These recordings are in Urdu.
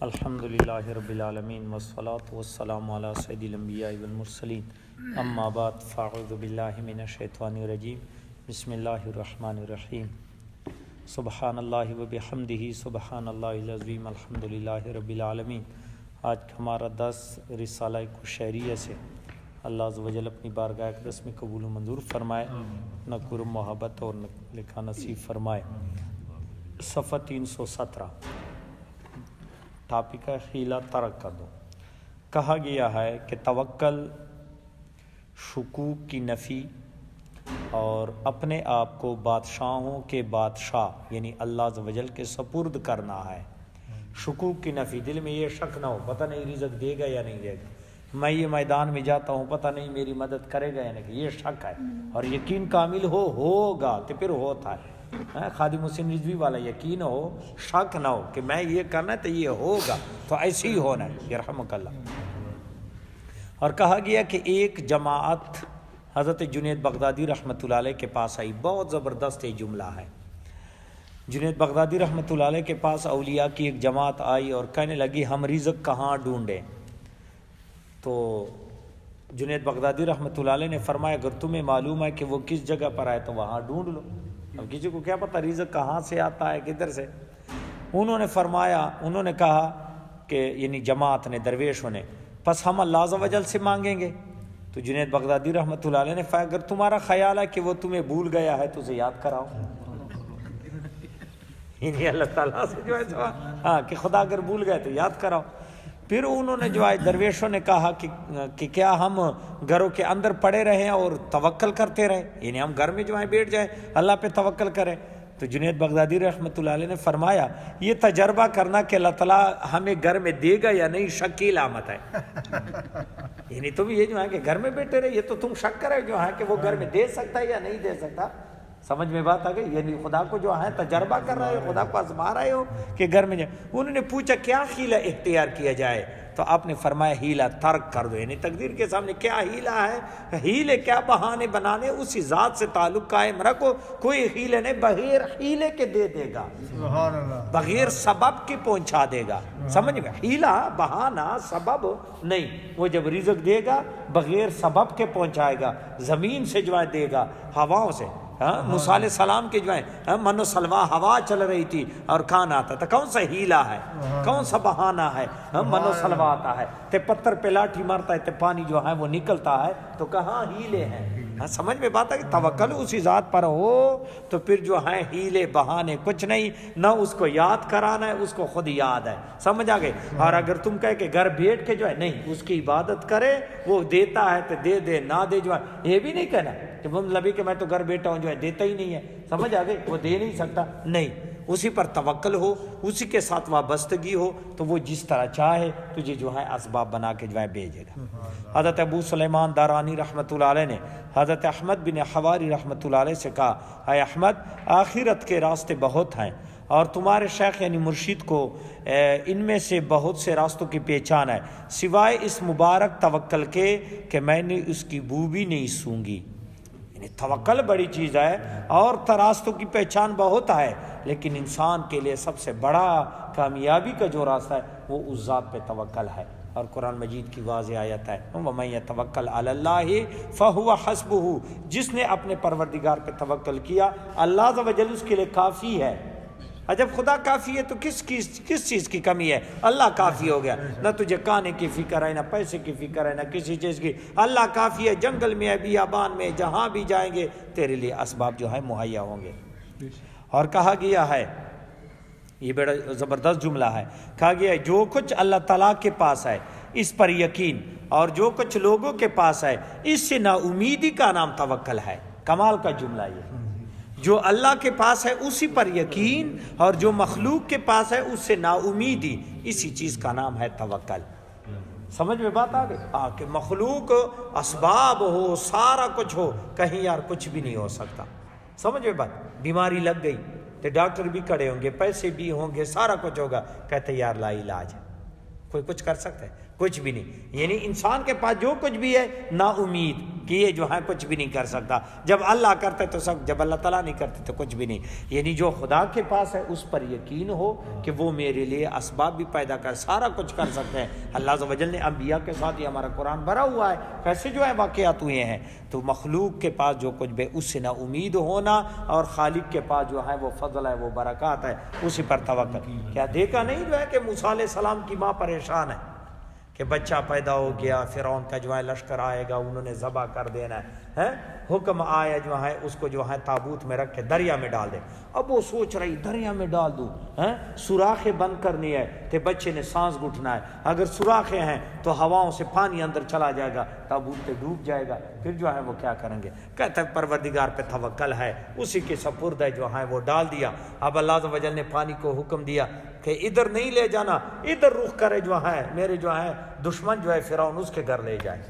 الحمدللہ رب العالمین والصلاة والسلام علی سید الانبیاء والمرسلین اما بعد فاعوذ باللہ من الشیطان الرجیم بسم اللہ الرحمن الرحیم سبحان اللہ وبحمدہ سبحان اللہ العظیم الحمدللہ رب العالمین۔ آج کا ہمارا درس رسالہ قشیریہ سے اللہ عز و جل اپنی بارگاہ اقدس میں قبول و منظور فرمائے، نہ قرب محبت اور لکھا نصیب فرمائے۔ صفحہ 317 ٹاپک ہے حیلہ ترک کر دو۔ کہا گیا ہے کہ توکل شکوک کی نفی اور اپنے آپ کو بادشاہوں کے بادشاہ یعنی اللہ عز و جل کے سپرد کرنا ہے۔ شکوک کی نفی، دل میں یہ شک نہ ہو پتہ نہیں رزق دے گا یا نہیں دے گا، میں یہ میدان میں جاتا ہوں پتہ نہیں میری مدد کرے گا یا نہیں، یہ شک ہے۔ اور یقین کامل ہوگا تو پھر ہوتا ہے۔ خادم حسین رضوی والا یقین ہو، شک نہ ہو کہ میں یہ کرنا ہے تو یہ ہوگا، تو ایسے ہی ہونا ہے، یرحمک اللہ۔ اور کہا گیا کہ ایک جماعت حضرت جنید بغدادی رحمۃ اللہ علیہ کے پاس آئی، بہت زبردست یہ جملہ ہے۔ جنید بغدادی رحمۃ اللہ علیہ کے پاس اولیاء کی ایک جماعت آئی اور کہنے لگی ہم رزق کہاں ڈھونڈیں؟ تو جنید بغدادی رحمۃ اللہ علیہ نے فرمایا اگر تمہیں معلوم ہے کہ وہ کس جگہ پر آئے تو وہاں ڈھونڈ لو۔ اب کسی کو کیا پتہ رزق کہاں سے آتا ہے کدھر سے؟ انہوں نے کہا کہ یعنی جماعت نے، درویشوں نے، پس ہم اللہ عز و جل سے مانگیں گے۔ تو جنید بغدادی رحمۃ اللہ علیہ نے فرمایا اگر تمہارا خیال ہے کہ وہ تمہیں بھول گیا ہے تو اسے یاد کراؤ۔ یعنی اللہ تعالیٰ سے جو ہے ہاں کہ خدا اگر بھول گئے تو یاد کراؤ۔ پھر انہوں نے جو ہے درویشوں نے کہا کہ کیا ہم گھروں کے اندر پڑے رہیں اور توکل کرتے رہیں، یعنی ہم گھر میں جو ہے بیٹھ جائیں اللہ پہ توکل کریں؟ تو جنید بغدادی رحمۃ اللہ علیہ نے فرمایا یہ تجربہ کرنا کہ اللہ تعالیٰ ہمیں گھر میں دے گا یا نہیں شک کی علامت ہے۔ یعنی تم یہ جو ہے کہ گھر میں بیٹھے رہے، یہ تو تم شک کرے جو ہے کہ وہ گھر میں دے سکتا ہے یا نہیں دے سکتا۔ سمجھ میں بات آ گئی؟ یعنی خدا کو جو ہے تجربہ کر رہے ہو، خدا کو آزما رہے ہو کہ گھر میں جائے۔ انہوں نے پوچھا کیا حیلہ اختیار کیا جائے؟ تو آپ نے فرمایا حیلہ ترک کر دو، یعنی تقدیر کے سامنے کیا حیلہ ہے، حیلے کیا بہانے بنانے، اسی ذات سے تعلق قائم رکھو۔ کوئی حیلے نہیں، بغیر حیلے کے دے دے گا، بغیر سبب کے پہنچا دے گا۔ سمجھ میں؟ حیلہ بہانہ سبب نہیں، وہ جب رزق دے گا بغیر سبب کے پہنچائے گا، زمین سے جو ہے دے گا، ہواؤں سے۔ موسیٰ علیہ السلام کے جو ہے من و سلوا ہوا چل رہی تھی اور کھانا آتا تھا، کون سا ہیلہ ہے، کون سا بہانہ ہے؟ من و سلوا آتا ہے تے پتھر پہ لاٹھی مارتا ہے تے پانی جو ہے وہ نکلتا ہے، تو کہاں ہیلے ہیں؟ سمجھ میں بات ہے کہ توکل اسی ذات پر ہو تو پھر جو ہے ہیلے بہانے کچھ نہیں، نہ اس کو یاد کرانا ہے، اس کو خود یاد ہے۔ سمجھ آ گئے؟ اور اگر تم کہے کہ گھر بیٹھ کے جو ہے نہیں اس کی عبادت کرے، وہ دیتا ہے تو دے دے، نہ دے جو ہے یہ بھی نہیں کہنا کہ مطلب کہ میں تو گھر بیٹھا ہوں جو ہے دیتا ہی نہیں ہے۔ سمجھ آ گئی؟ وہ دے نہیں سکتا، نہیں، اسی پر توکل ہو، اسی کے ساتھ وابستگی ہو تو وہ جس طرح چاہے تجھے جو ہے اسباب بنا کے جو ہے بھیجے گا۔ حضرت ابو سلیمان دارانی رحمۃ اللہ علیہ نے حضرت احمد بن حواری رحمۃ اللہ علیہ سے کہا اے احمد آخرت کے راستے بہت ہیں اور تمہارے شیخ یعنی مرشد کو ان میں سے بہت سے راستوں کی پہچان ہے سوائے اس مبارک توکل کے کہ میں نے اس کی بو بھی نہیں سونگی۔ توکل بڑی چیز ہے اور راستوں کی پہچان بہت ہے، لیکن انسان کے لیے سب سے بڑا کامیابی کا جو راستہ ہے وہ اس ذات پہ توکل ہے۔ اور قرآن مجید کی واضح آیت ہے وَمَن يَتَوَكَّلْ عَلَى اللَّهِ فَهُوَ حَسْبُهُ، جس نے اپنے پروردگار پہ توکل کیا اللہ عز و جل اس کے لیے کافی ہے۔ جب خدا کافی ہے تو کس چیز کی کمی ہے؟ اللہ کافی ہو گیا، نہ تجھے کھانے کی فکر ہے، نہ پیسے کی فکر ہے، نہ کسی چیز کی۔ اللہ کافی ہے، جنگل میں بیابان میں جہاں بھی جائیں گے تیرے لیے اسباب جو ہے مہیا ہوں گے۔ اور کہا گیا ہے، یہ بڑا زبردست جملہ ہے، کہا گیا ہے جو کچھ اللہ تعالیٰ کے پاس ہے اس پر یقین، اور جو کچھ لوگوں کے پاس ہے اس سے نا امیدی کا نام توکل ہے۔ کمال کا جملہ یہ، جو اللہ کے پاس ہے اسی پر یقین اور جو مخلوق کے پاس ہے اس سے نا امیدی، اسی چیز کا نام ہے توکل۔ سمجھ میں بات آ گئی؟ کہ مخلوق اسباب ہو، سارا کچھ ہو، کہیں یار کچھ بھی نہیں ہو سکتا۔ سمجھ میں بات؟ بیماری لگ گئی تو ڈاکٹر بھی کھڑے ہوں گے، پیسے بھی ہوں گے، سارا کچھ ہوگا، کہتے یار لا علاج ہے، کوئی کچھ کر سکتا ہے؟ کچھ بھی نہیں۔ یعنی انسان کے پاس جو کچھ بھی ہے نا امید، کہ یہ جو ہے کچھ بھی نہیں کر سکتا. جب اللہ کرتے تو سب, جب اللہ تعالیٰ نہیں کرتے تو کچھ بھی نہیں. یعنی جو خدا کے پاس ہے اس پر یقین ہو کہ وہ میرے لیے اسباب بھی پیدا کر, سارا کچھ کر سکتے ہیں. اللہ عز و جل نے انبیاء کے ساتھ, یہ ہمارا قرآن بھرا ہوا ہے کیسے جو ہے واقعات ہوئے ہیں. تو مخلوق کے پاس جو کچھ بھی اس سے نہ امید ہونا, اور خالق کے پاس جو ہے وہ فضل ہے, وہ برکات ہے, اسی پر توکل. کیا دیکھا نہیں جو ہے کہ موسیٰ علیہ السلام کی ماں پریشان ہے کہ بچہ پیدا ہو گیا, فرعون کا جو ہے لشکر آئے گا, انہوں نے ذبح کر دینا ہے, حکم آیا جو ہے اس کو جو ہے تابوت میں رکھ کے دریا میں ڈال دے. اب وہ سوچ رہی دریا میں ڈال دوں, سوراخیں بند کرنی ہے تے بچے نے سانس گھٹنا ہے, اگر سوراخیں ہیں تو ہواؤں سے پانی اندر چلا جائے گا, تابوت پہ ڈوب جائے گا, پھر جو ہے وہ کیا کریں گے. کہتا ہے پروردگار پہ توکل ہے, اسی کے سپرد ہے, جو ہے وہ ڈال دیا. اب اللہ عز و جل نے پانی کو حکم دیا کہ ادھر نہیں لے جانا, ادھر رخ کرے, جو ہے میرے جو ہے دشمن جو ہے فرعون اس کے گھر لے جائے.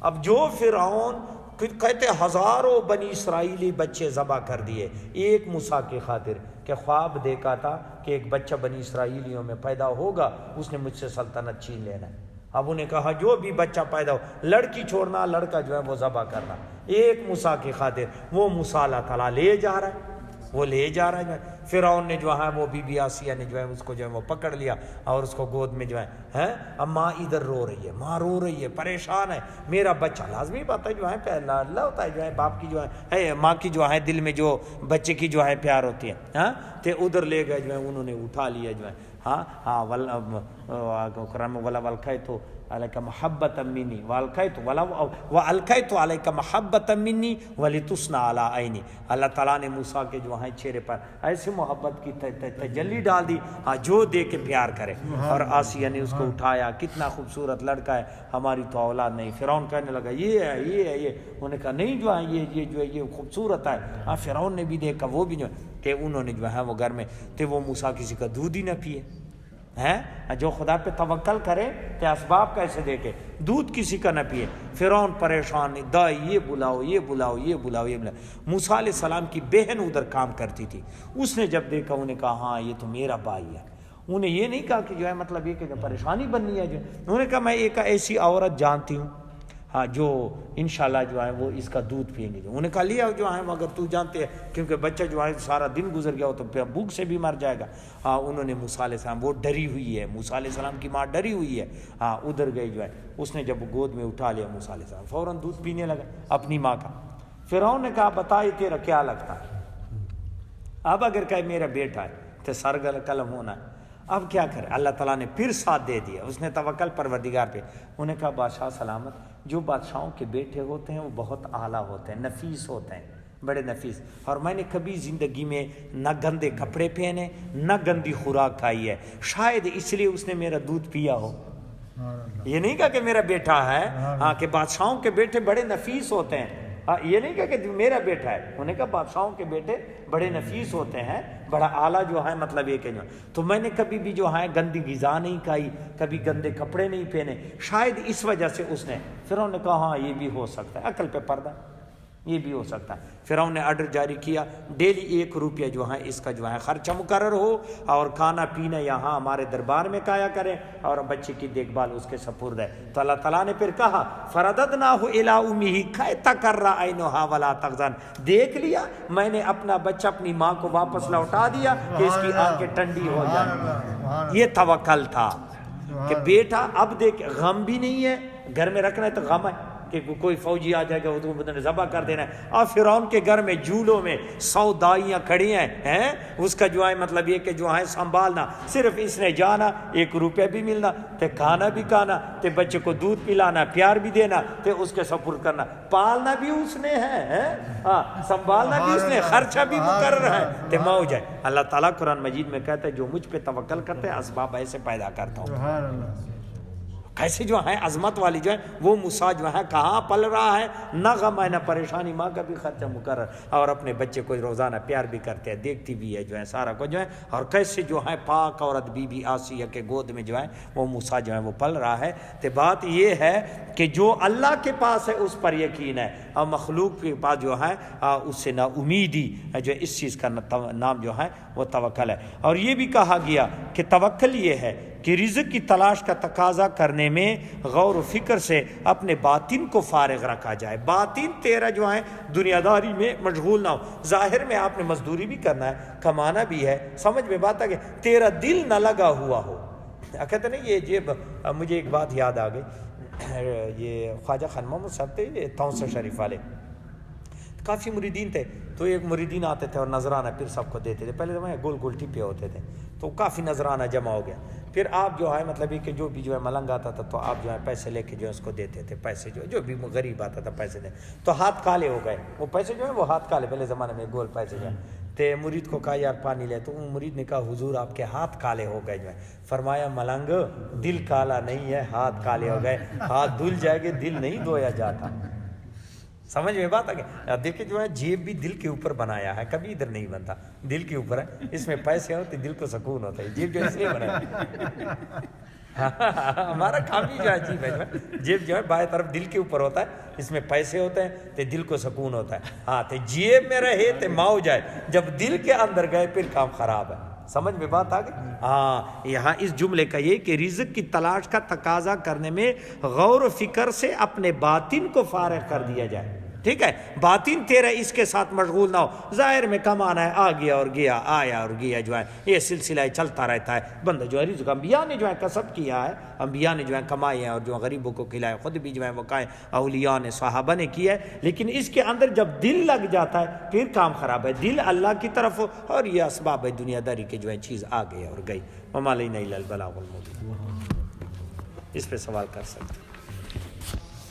اب جو فرعون کہتے ہزاروں بنی اسرائیلی بچے ذبح کر دیے ایک موسیٰ کی خاطر, کہ خواب دیکھا تھا کہ ایک بچہ بنی اسرائیلیوں میں پیدا ہوگا, اس نے مجھ سے سلطنت چھین لینا ہے. اب انہیں کہا جو بھی بچہ پیدا ہو, لڑکی چھوڑنا, لڑکا جو ہے وہ ذبح کرنا, ایک موسیٰ کی خاطر. وہ موسیٰ اللہ تعالیٰ لے جا رہا ہے, وہ لے جا رہا ہے. فرعون نے جو ہے وہ بی بی آسیہ نے جو ہے اس کو جو ہے وہ پکڑ لیا اور اس کو گود میں جو ہے اب ماں ادھر رو رہی ہے, ماں رو رہی ہے, پریشان ہے, میرا بچہ. لازمی بات ہے جو ہے پہلا اللہ ہوتا ہے, جو ہے باپ کی جو ہے ماں کی جو ہے دل میں جو بچے کی جو ہے پیار ہوتی ہے, تے ادھر لے گئے, جو ہے انہوں نے اٹھا لیا, جو ہے کرم ولا والکیتو علیک محبت منی والکیت والکیت علیک محبت منی ولتصنع علی عینی. اللہ تعالیٰ نے موسیٰ کے جو ہیں چہرے پر ایسے محبت کی تجلی ڈال دی, جو دے کے پیار کرے. اور آسیہ نے اس کو اٹھایا, کتنا خوبصورت لڑکا ہے, ہماری تو اولاد نہیں. فرعون کہنے لگا یہ ہے, یہ ہے, یہ. انہوں نے کہا نہیں جو ہے یہ جو ہے یہ خوبصورت ہے. فرعون نے بھی دیکھا, وہ بھی جو ہے, کہ انہوں نے جو ہے وہ گھر میں تھے, وہ موسیٰ کسی کا دودھ ہی نہ پیے. جو خدا پہ توکل کرے تو اسباب کیسے دیکھے, دودھ کسی کا نہ پیے. فرعون پریشان, دائی یہ بلاؤ, یہ بلاؤ, یہ بلاؤ, یہ بلاؤ. موسیٰ علیہ السلام کی بہن ادھر کام کرتی تھی, اس نے جب دیکھا انہیں کہا ہاں یہ تو میرا بھائی ہے. انہیں یہ نہیں کہا کہ جو ہے مطلب یہ کہ جو پریشانی بننی ہے, جو انہوں نے کہا میں ایک ایسی عورت جانتی ہوں جو انشاءاللہ جو ہے وہ اس کا دودھ پئیں گے. انہوں نے کہا لیا جو ہے اگر تو جانتے ہیں, کیونکہ بچہ جو ہے سارا دن گزر گیا ہو تو بھوک سے بھی مر جائے گا. انہوں نے موسیٰ علیہ السلام, وہ ڈری ہوئی ہے, موسیٰ علیہ السلام کی ماں ڈری ہوئی ہے, ادھر گئی جو ہے, اس نے جب گود میں اٹھا لیا موسیٰ علیہ السلام, فوراً دودھ پینے لگا اپنی ماں کا. فرعون نے کہا بتا یہ تیرا کیا لگتا ہے, اب اگر کہ میرا بیٹا ہے تو سرگل قلم ہونا ہے, اب کیا کرے. اللہ تعالیٰ نے پھر ساتھ دے دیا, اس نے توکل پروردگار پہ. انہوں نے کہا بادشاہ سلامت, جو بادشاہوں کے بیٹے ہوتے ہیں وہ بہت اعلیٰ ہوتے ہیں, نفیس ہوتے ہیں, بڑے نفیس. اور میں نے کبھی زندگی میں نہ گندے کپڑے پہنے, نہ گندی خوراک کھائی ہے, شاید اس لیے اس نے میرا دودھ پیا ہو. یہ نہیں کہا کہ میرا بیٹا ہے, کہ بادشاہوں کے بیٹے بڑے نفیس ہوتے ہیں, یہ نہیں کہا کہ میرا بیٹا ہے. انہوں نے کہا بادشاہوں کے بیٹے بڑے نفیس ہوتے ہیں, بڑا اعلیٰ جو ہے مطلب یہ کہ تو میں نے کبھی بھی جو ہے گندی غذا نہیں کھائی, کبھی گندے کپڑے نہیں پہنے, شاید اس وجہ سے اس نے. فرعون نے کہا ہاں یہ بھی ہو سکتا ہے, عقل پہ پردہ, یہ بھی ہو سکتا ہے. فرعون نے آرڈر جاری کیا ڈیلی 1 روپیہ جو ہے اس کا جو ہے خرچہ مقرر ہو, اور کھانا پینا یہاں ہمارے دربار میں کھایا کریں, اور بچے کی دیکھ بھال اس کے سپرد ہے. تو اللہ تعالیٰ نے پھر کہا فرددناہ الی امہ کی تقر عینہا ولا تحزن, دیکھ لیا میں نے اپنا بچہ اپنی ماں کو واپس لوٹا دیا کہ اس کی آنکھیں ٹھنڈی ہو جائیں. یہ توکل تھا کہ بیٹا اب دیکھ, غم بھی نہیں ہے, گھر میں رکھنا ہے تو غم ہے کہ کوئی فوجی آ جائے گا وہ تو ذبح کر دینا ہے. اور فرعون کے گھر میں جولوں میں 100 دائیاں کھڑی ہیں, اس کا جو ہے مطلب یہ کہ جو ہے سنبھالنا, صرف اس نے جانا 1 روپیہ بھی ملنا, تے کھانا بھی کھانا, تے بچے کو دودھ پلانا, پیار بھی دینا, تے اس کے سپرد کرنا, پالنا بھی اس نے ہے, سنبھالنا بھی اس نے, خرچہ بھی مقرر ہے, تے موج ہے. اللہ تعالیٰ قرآن مجید میں کہتا ہے جو مجھ پہ توکل کرتے ہیں اسباب ایسے پیدا کرتا ہوں. کیسے جو ہے عظمت والی جو ہے وہ موسیٰ جو ہے کہاں پل رہا ہے, نہ غم ہے نہ پریشانی, ماں کا بھی خرچہ مقرر, اور اپنے بچے کو روزانہ پیار بھی کرتے ہیں, دیکھتی بھی ہے جو ہے سارا کو جو ہے. اور کیسے جو ہے پاک عورت بی بی آسیہ کے گود میں جو ہے وہ موسیٰ جو ہے وہ پل رہا ہے. تو بات یہ ہے کہ جو اللہ کے پاس ہے اس پر یقین ہے, اور مخلوق کے پاس جو ہے اس سے نا امیدی جو اس چیز کا نام جو ہے وہ توکل ہے. اور یہ بھی کہا گیا کہ توکل یہ ہے کہ رزق کی تلاش کا تقاضا کرنے میں غور و فکر سے اپنے باطن کو فارغ رکھا جائے. باطن تیرا جو ہے دنیا داری میں مشغول نہ ہو. ظاہر میں آپ نے مزدوری بھی کرنا ہے, کمانا بھی ہے, سمجھ میں بات آ گئی, تیرا دل نہ لگا ہوا ہو. کہتے نہیں یہ جیب, مجھے ایک بات یاد آ گئی, یہ خواجہ خان محمد صاحب تھے, یہ تونسر شریف والے, کافی مریدین تھے. تو ایک مریدین آتے تھے اور نذرانہ پھر سب کو دیتے تھے. پہلے زمانے گول گول ٹپے ہوتے تھے, تو کافی نذرانہ جمع ہو گیا. پھر آپ جو ہے مطلب کہ جو بھی جو ہے ملنگ آتا تھا تو آپ جو ہے پیسے لے کے جو ہے اس کو دیتے تھے. پیسے جو بھی غریب آتا تھا پیسے دے, تو ہاتھ کالے ہو گئے وہ پیسے جو ہے, وہ ہاتھ کالے, پہلے زمانے میں گول پیسے جو ہے. تے مرید کو کہا یار پانی لے, تو مرید نے کہا حضور آپ کے ہاتھ کالے ہو گئے جو ہے. فرمایا ملنگ دل کالا نہیں ہے, ہاتھ کالے ہو گئے, ہاتھ دھل جائے گے, دل نہیں دھویا جاتا. سمجھ میں بات آ گئی. دیکھیں جو ہے جیب بھی دل کے اوپر بنایا ہے, کبھی ادھر نہیں بنتا, دل کے اوپر ہے. اس میں پیسے ہوتے دل کو سکون ہوتا ہے. جیب جو ہے اس لیے بنایا, ہمارا کام ہی جو ہے عجیب ہے. جیب جو ہے بائیں طرف دل کے اوپر ہوتا ہے, اس میں پیسے ہوتے ہیں تو دل کو سکون ہوتا ہے. ہاں تو جیب میں رہے تو ماؤ جائے, جب دل کے اندر گئے پھر کام خراب ہے. سمجھ میں بات آ گئی. ہاں یہاں اس جملے کا یہ کہ رزق کی تلاش کا تقاضا کرنے میں غور و فکر سے اپنے باطن کو فارغ کر دیا جائے. ٹھیک ہے, باطن تیرا اس کے ساتھ مشغول نہ ہو. ظاہر میں کمانا ہے, آ گیا اور گیا, آیا اور گیا, جو ہے یہ سلسلہ چلتا رہتا ہے. بندہ جو ہے رزق انبیاء نے جو ہے کسب کیا ہے, انبیاء نے جو ہے کمائے ہیں, اور جو غریبوں کو کھلائے, خود بھی جو ہے وہ کھائے, اولیاء نے صحابہ نے کیا ہے. لیکن اس کے اندر جب دل لگ جاتا ہے پھر کام خراب ہے. دل اللہ کی طرف ہو, اور یہ اسباب ہے دنیا داری کے جو ہے چیز آ گئی اور گئی. وما علینا الا البلاغ المبین. اس پہ سوال کر سکتے.